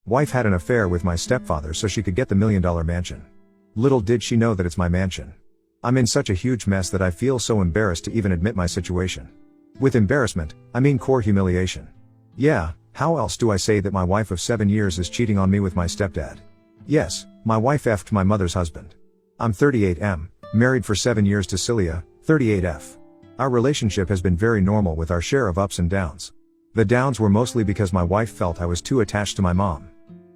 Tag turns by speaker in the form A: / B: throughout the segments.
A: Wife had an affair with my stepfather so she could get the $1 million mansion. Little did she know that it's my mansion. I'm in such a huge mess that I feel so embarrassed to even admit my situation. With embarrassment, I mean core humiliation. Yeah, how else do I say that my wife of 7 years is cheating on me with my stepdad? Yes, my wife effed my mother's husband. I'm 38M, married for 7 years to Celia, 38F. Our relationship has been very normal with our share of ups and downs. The downs were mostly because my wife felt I was too attached to my mom.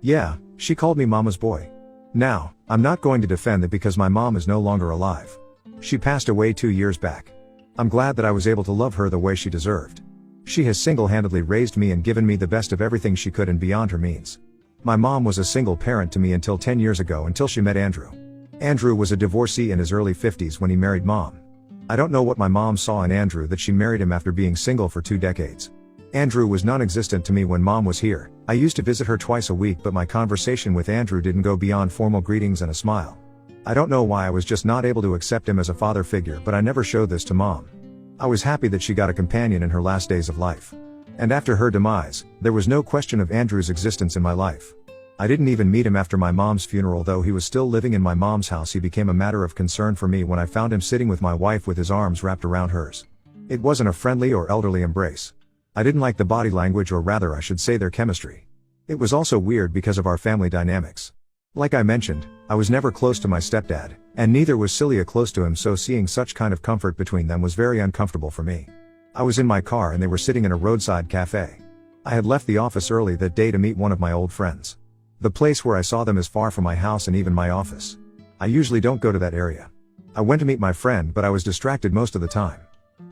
A: Yeah, she called me mama's boy. Now, I'm not going to defend that because my mom is no longer alive. She passed away 2 years back. I'm glad that I was able to love her the way she deserved. She has single-handedly raised me and given me the best of everything she could and beyond her means. My mom was a single parent to me until 10 years ago until she met Andrew. Andrew was a divorcee in his early 50s when he married mom. I don't know what my mom saw in Andrew that she married him after being single for 2 decades. Andrew was non-existent to me when mom was here. I used to visit her twice a week, but my conversation with Andrew didn't go beyond formal greetings and a smile. I don't know why I was just not able to accept him as a father figure, but I never showed this to mom. I was happy that she got a companion in her last days of life. And after her demise, there was no question of Andrew's existence in my life. I didn't even meet him after my mom's funeral. Though he was still living in my mom's house, he became a matter of concern for me when I found him sitting with my wife with his arms wrapped around hers. It wasn't a friendly or elderly embrace. I didn't like the body language, or rather I should say their chemistry. It was also weird because of our family dynamics. Like I mentioned, I was never close to my stepdad, and neither was Celia close to him, so seeing such kind of comfort between them was very uncomfortable for me. I was in my car and they were sitting in a roadside cafe. I had left the office early that day to meet one of my old friends. The place where I saw them is far from my house and even my office. I usually don't go to that area. I went to meet my friend, but I was distracted most of the time.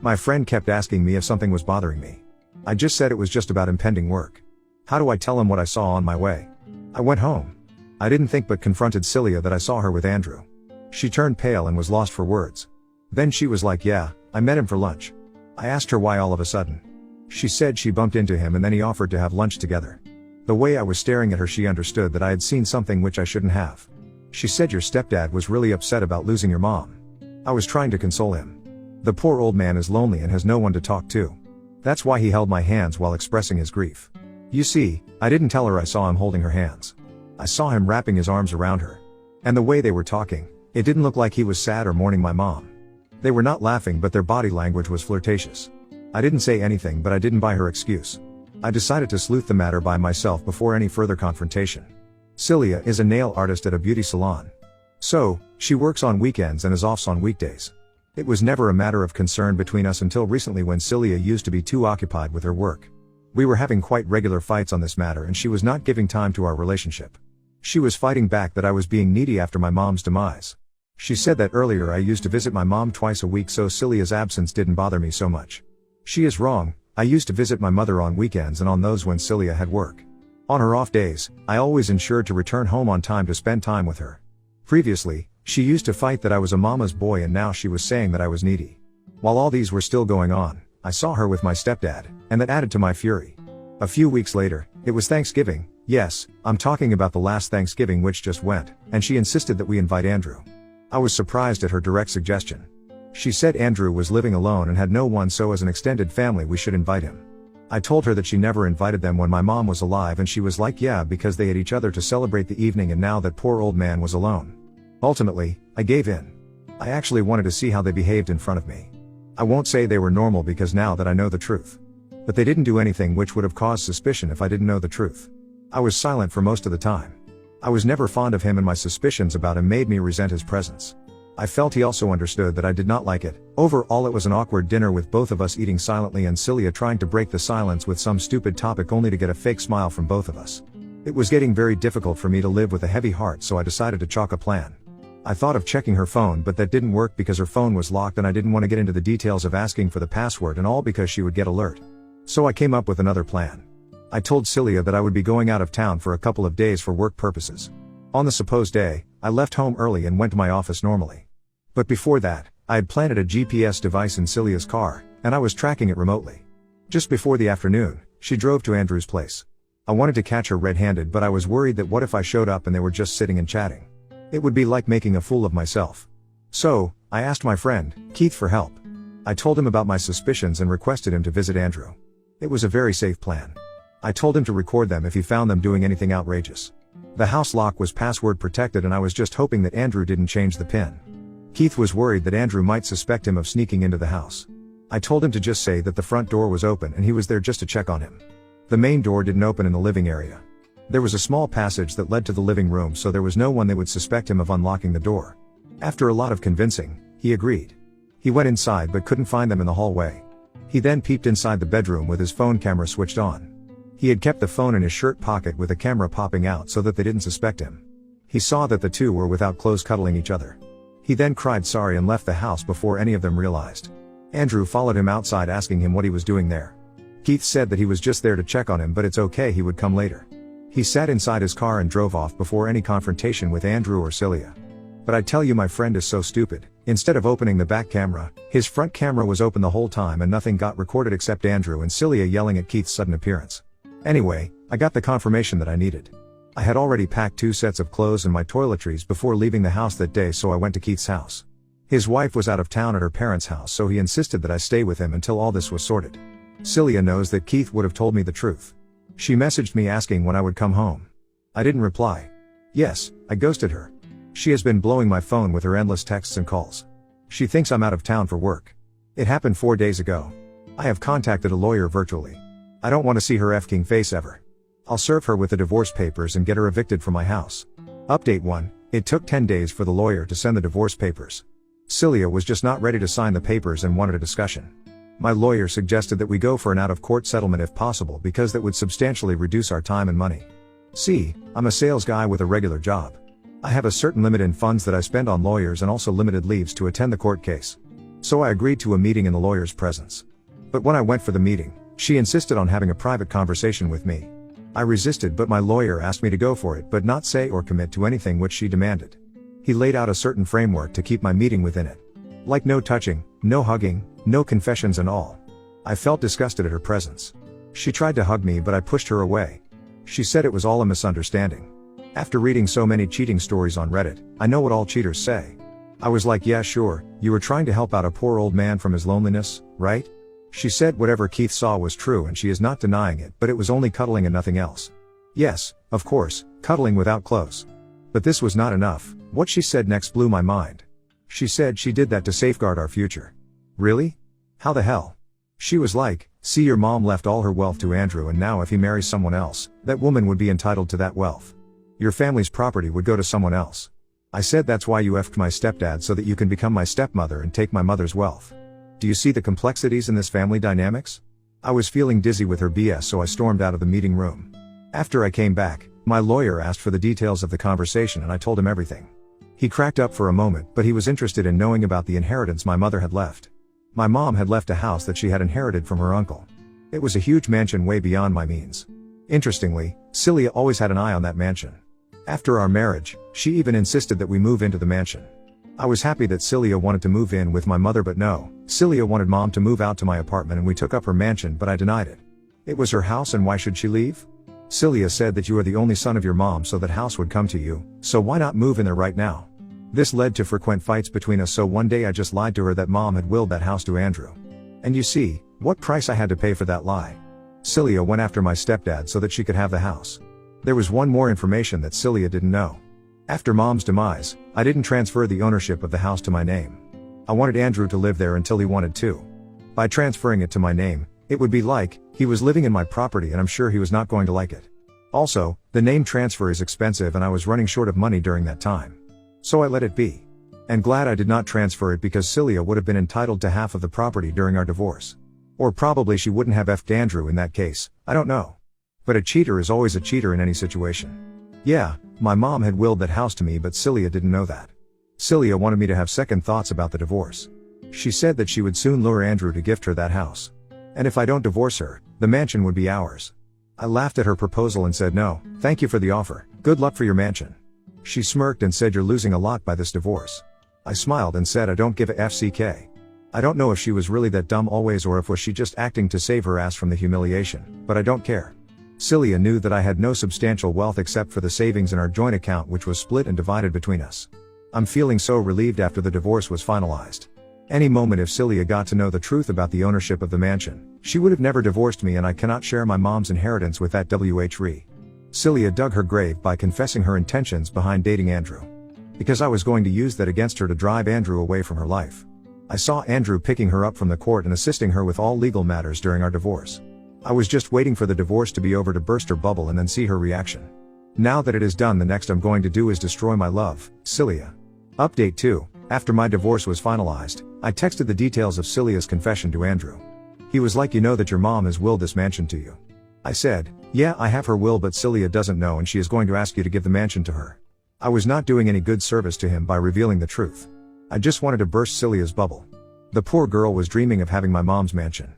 A: My friend kept asking me if something was bothering me. I just said it was just about impending work. How do I tell him what I saw on my way? I went home. I didn't think but confronted Celia that I saw her with Andrew. She turned pale and was lost for words. Then she was like, "Yeah, I met him for lunch." I asked her why all of a sudden. She said she bumped into him and then he offered to have lunch together. The way I was staring at her, she understood that I had seen something which I shouldn't have. She said, "Your stepdad was really upset about losing your mom." I was trying to console him. The poor old man is lonely and has no one to talk to. That's why he held my hands while expressing his grief. You see, I didn't tell her I saw him holding her hands. I saw him wrapping his arms around her. And the way they were talking, it didn't look like he was sad or mourning my mom. They were not laughing, but their body language was flirtatious. I didn't say anything, but I didn't buy her excuse. I decided to sleuth the matter by myself before any further confrontation. Celia is a nail artist at a beauty salon. So, she works on weekends and is off on weekdays. It was never a matter of concern between us until recently, when Celia used to be too occupied with her work. We were having quite regular fights on this matter and she was not giving time to our relationship. She was fighting back that I was being needy after my mom's demise. She said that earlier I used to visit my mom twice a week, so Celia's absence didn't bother me so much. She is wrong. I used to visit my mother on weekends and on those when Celia had work. On her off days, I always ensured to return home on time to spend time with her. Previously, she used to fight that I was a mama's boy, and now she was saying that I was needy. While all these were still going on, I saw her with my stepdad, and that added to my fury. A few weeks later, it was Thanksgiving. Yes, I'm talking about the last Thanksgiving which just went, and she insisted that we invite Andrew. I was surprised at her direct suggestion. She said Andrew was living alone and had no one, so as an extended family we should invite him. I told her that she never invited them when my mom was alive, and she was like, yeah, because they had each other to celebrate the evening, and now that poor old man was alone. Ultimately, I gave in. I actually wanted to see how they behaved in front of me. I won't say they were normal because now that I know the truth. But they didn't do anything which would have caused suspicion if I didn't know the truth. I was silent for most of the time. I was never fond of him, and my suspicions about him made me resent his presence. I felt he also understood that I did not like it. Overall, it was an awkward dinner with both of us eating silently and Celia trying to break the silence with some stupid topic only to get a fake smile from both of us. It was getting very difficult for me to live with a heavy heart, so I decided to chalk a plan. I thought of checking her phone, but that didn't work because her phone was locked and I didn't want to get into the details of asking for the password and all because she would get alert. So I came up with another plan. I told Celia that I would be going out of town for a couple of days for work purposes. On the supposed day, I left home early and went to my office normally. But before that, I had planted a GPS device in Celia's car, and I was tracking it remotely. Just before the afternoon, she drove to Andrew's place. I wanted to catch her red-handed, but I was worried that what if I showed up and they were just sitting and chatting? It would be like making a fool of myself. So, I asked my friend, Keith, for help. I told him about my suspicions and requested him to visit Andrew. It was a very safe plan. I told him to record them if he found them doing anything outrageous. The house lock was password protected and I was just hoping that Andrew didn't change the PIN. Keith was worried that Andrew might suspect him of sneaking into the house. I told him to just say that the front door was open and he was there just to check on him. The main door didn't open in the living area. There was a small passage that led to the living room, so there was no one that would suspect him of unlocking the door. After a lot of convincing, he agreed. He went inside but couldn't find them in the hallway. He then peeped inside the bedroom with his phone camera switched on. He had kept the phone in his shirt pocket with the camera popping out so that they didn't suspect him. He saw that the two were without clothes cuddling each other. He then cried sorry and left the house before any of them realized. Andrew followed him outside asking him what he was doing there. Keith said that he was just there to check on him, but it's okay, he would come later. He sat inside his car and drove off before any confrontation with Andrew or Celia. But I tell you, my friend is so stupid. Instead of opening the back camera, his front camera was open the whole time and nothing got recorded except Andrew and Celia yelling at Keith's sudden appearance. Anyway, I got the confirmation that I needed. I had already packed 2 sets of clothes and my toiletries before leaving the house that day, so I went to Keith's house. His wife was out of town at her parents' house, so he insisted that I stay with him until all this was sorted. Celia knows that Keith would have told me the truth. She messaged me asking when I would come home. I didn't reply. Yes, I ghosted her. She has been blowing my phone with her endless texts and calls. She thinks I'm out of town for work. It happened 4 days ago. I have contacted a lawyer virtually. I don't want to see her f-king face ever. I'll serve her with the divorce papers and get her evicted from my house. Update 1. It took 10 days for the lawyer to send the divorce papers. Celia was just not ready to sign the papers and wanted a discussion. My lawyer suggested that we go for an out-of-court settlement if possible because that would substantially reduce our time and money. See, I'm a sales guy with a regular job. I have a certain limit in funds that I spend on lawyers and also limited leaves to attend the court case. So I agreed to a meeting in the lawyer's presence. But when I went for the meeting, she insisted on having a private conversation with me. I resisted, but my lawyer asked me to go for it but not say or commit to anything which she demanded. He laid out a certain framework to keep my meeting within it. Like no touching, no hugging, no confessions and all. I felt disgusted at her presence. She tried to hug me but I pushed her away. She said it was all a misunderstanding. After reading so many cheating stories on Reddit, I know what all cheaters say. I was like, yeah sure, you were trying to help out a poor old man from his loneliness, right? She said whatever Keith saw was true and she is not denying it, but it was only cuddling and nothing else. Yes, of course, cuddling without clothes. But this was not enough. What she said next blew my mind. She said she did that to safeguard our future. Really? How the hell? She was like, see, your mom left all her wealth to Andrew and now if he marries someone else, that woman would be entitled to that wealth. Your family's property would go to someone else. I said that's why you effed my stepdad so that you can become my stepmother and take my mother's wealth. Do you see the complexities in this family dynamics? I was feeling dizzy with her BS, so I stormed out of the meeting room. After I came back, my lawyer asked for the details of the conversation and I told him everything. He cracked up for a moment, but he was interested in knowing about the inheritance my mother had left. My mom had left a house that she had inherited from her uncle. It was a huge mansion way beyond my means. Interestingly, Celia always had an eye on that mansion. After our marriage, she even insisted that we move into the mansion. I was happy that Celia wanted to move in with my mother, but no, Celia wanted mom to move out to my apartment and we took up her mansion, but I denied it. It was her house and why should she leave? Celia said that you are the only son of your mom, so that house would come to you, so why not move in there right now? This led to frequent fights between us, so one day I just lied to her that mom had willed that house to Andrew. And you see, what price I had to pay for that lie. Celia went after my stepdad so that she could have the house. There was one more information that Celia didn't know. After mom's demise, I didn't transfer the ownership of the house to my name. I wanted Andrew to live there until he wanted to. By transferring it to my name, it would be like, he was living in my property and I'm sure he was not going to like it. Also, the name transfer is expensive and I was running short of money during that time. So I let it be. And glad I did not transfer it because Celia would have been entitled to half of the property during our divorce. Or probably she wouldn't have effed Andrew in that case, I don't know. But a cheater is always a cheater in any situation. Yeah, my mom had willed that house to me, but Celia didn't know that. Celia wanted me to have second thoughts about the divorce. She said that she would soon lure Andrew to gift her that house. And if I don't divorce her, the mansion would be ours. I laughed at her proposal and said no, thank you for the offer, good luck for your mansion. She smirked and said you're losing a lot by this divorce. I smiled and said I don't give a FCK. I don't know if she was really that dumb always or if was she just acting to save her ass from the humiliation, but I don't care. Celia knew that I had no substantial wealth except for the savings in our joint account, which was split and divided between us. I'm feeling so relieved after the divorce was finalized. Any moment if Celia got to know the truth about the ownership of the mansion, she would have never divorced me, and I cannot share my mom's inheritance with that WHRE. Celia dug her grave by confessing her intentions behind dating Andrew. Because I was going to use that against her to drive Andrew away from her life. I saw Andrew picking her up from the court and assisting her with all legal matters during our divorce. I was just waiting for the divorce to be over to burst her bubble and then see her reaction. Now that it is done, the next I'm going to do is destroy my love, Celia. Update 2. After my divorce was finalized, I texted the details of Celia's confession to Andrew. He was like, "You know that your mom has willed this mansion to you?" I said, "Yeah, I have her will, but Celia doesn't know, and she is going to ask you to give the mansion to her." I was not doing any good service to him by revealing the truth. I just wanted to burst Celia's bubble. The poor girl was dreaming of having my mom's mansion.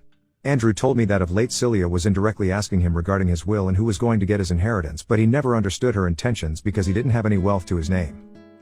A: Andrew told me that of late Celia was indirectly asking him regarding his will and who was going to get his inheritance, but he never understood her intentions because he didn't have any wealth to his name.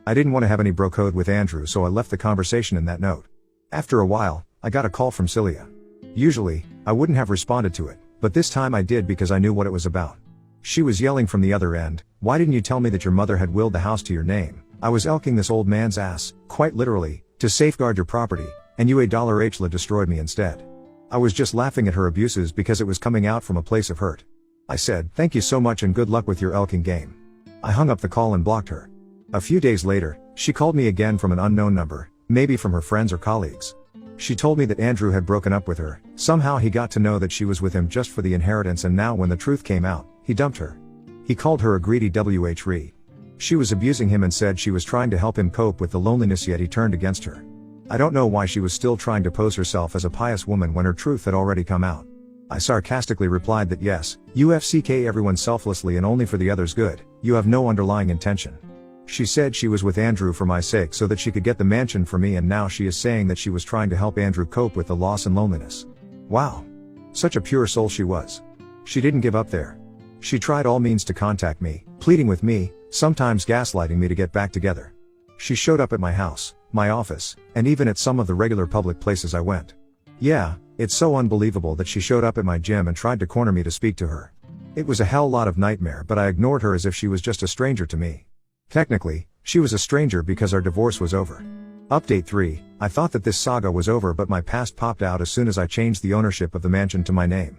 A: I didn't want to have any bro code with Andrew, so I left the conversation in that note. After a while, I got a call from Celia. Usually, I wouldn't have responded to it, but this time I did because I knew what it was about. She was yelling from the other end, "Why didn't you tell me that your mother had willed the house to your name? I was elking this old man's ass, quite literally, to safeguard your property, and you $1 destroyed me instead." I was just laughing at her abuses because it was coming out from a place of hurt. I said, "Thank you so much and good luck with your elking game." I hung up the call and blocked her. A few days later, she called me again from an unknown number, maybe from her friends or colleagues. She told me that Andrew had broken up with her. Somehow he got to know that she was with him just for the inheritance, and now when the truth came out, he dumped her. He called her a greedy WHRE. She was abusing him and said she was trying to help him cope with the loneliness, yet he turned against her. I don't know why she was still trying to pose herself as a pious woman when her truth had already come out. I sarcastically replied that yes, you FCK everyone selflessly and only for the other's good, you have no underlying intention. She said she was with Andrew for my sake so that she could get the mansion for me, and now she is saying that she was trying to help Andrew cope with the loss and loneliness. Wow. Such a pure soul she was. She didn't give up there. She tried all means to contact me, pleading with me, sometimes gaslighting me to get back together. She showed up at my house, my office, and even at some of the regular public places I went. Yeah, it's so unbelievable that she showed up at my gym and tried to corner me to speak to her. It was a hell lot of nightmare, but I ignored her as if she was just a stranger to me. Technically, she was a stranger because our divorce was over. Update 3. I thought that this saga was over, but my past popped out as soon as I changed the ownership of the mansion to my name.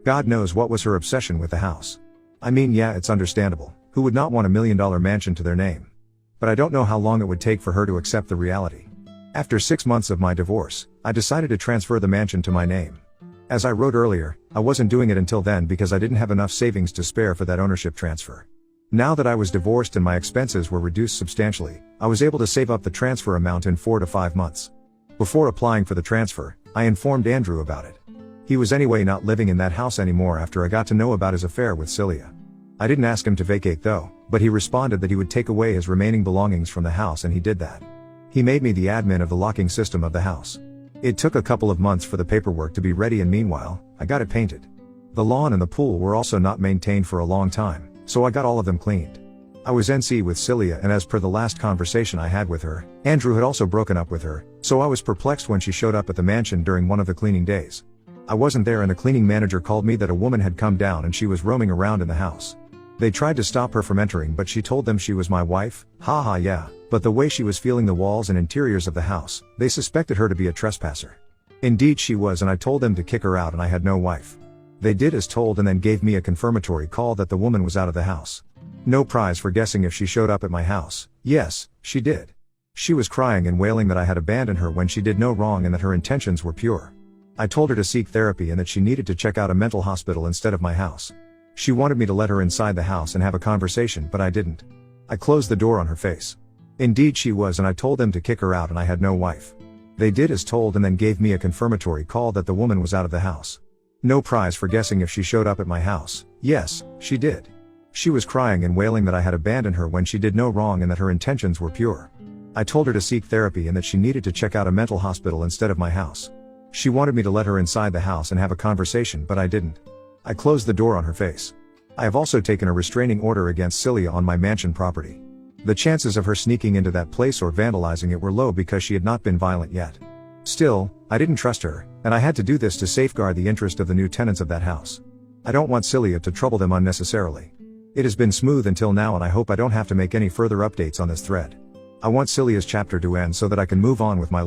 A: God knows what was her obsession with the house. I mean, yeah, it's understandable. Who would not want $1 million mansion to their name? But I don't know how long it would take for her to accept the reality. After 6 months of my divorce, I decided to transfer the mansion to my name. As I wrote earlier, I wasn't doing it until then because I didn't have enough savings to spare for that ownership transfer. Now that I was divorced and my expenses were reduced substantially, I was able to save up the transfer amount in 4 to 5 months. Before applying for the transfer, I informed Andrew about it. He was anyway not living in that house anymore after I got to know about his affair with Celia. I didn't ask him to vacate though, but he responded that he would take away his remaining belongings from the house, and he did that. He made me the admin of the locking system of the house. It took a couple of months for the paperwork to be ready, and meanwhile, I got it painted. The lawn and the pool were also not maintained for a long time, so I got all of them cleaned. I was NC with Celia, and as per the last conversation I had with her, Andrew had also broken up with her, so I was perplexed when she showed up at the mansion during one of the cleaning days. I wasn't there, and the cleaning manager called me that a woman had come down and she was roaming around in the house. They tried to stop her from entering, but she told them she was my wife. Haha, yeah, but the way she was feeling the walls and interiors of the house, they suspected her to be a trespasser. Indeed she was, and I told them to kick her out, and I had no wife. They did as told and then gave me a confirmatory call that the woman was out of the house. No prize for guessing if she showed up at my house. Yes, she did. She was crying and wailing that I had abandoned her when she did no wrong and that her intentions were pure. I told her to seek therapy and that she needed to check out a mental hospital instead of my house. She wanted me to let her inside the house and have a conversation, but I didn't. I closed the door on her face. Indeed she was, and I told them to kick her out, and I had no wife. They did as told and then gave me a confirmatory call that the woman was out of the house. No prize for guessing if she showed up at my house. Yes, she did. She was crying and wailing that I had abandoned her when she did no wrong and that her intentions were pure. I told her to seek therapy and that she needed to check out a mental hospital instead of my house. She wanted me to let her inside the house and have a conversation, but I didn't. I closed the door on her face. I have also taken a restraining order against Celia on my mansion property. The chances of her sneaking into that place or vandalizing it were low because she had not been violent yet. Still, I didn't trust her, and I had to do this to safeguard the interest of the new tenants of that house. I don't want Celia to trouble them unnecessarily. It has been smooth until now, and I hope I don't have to make any further updates on this thread. I want Celia's chapter to end so that I can move on with my life.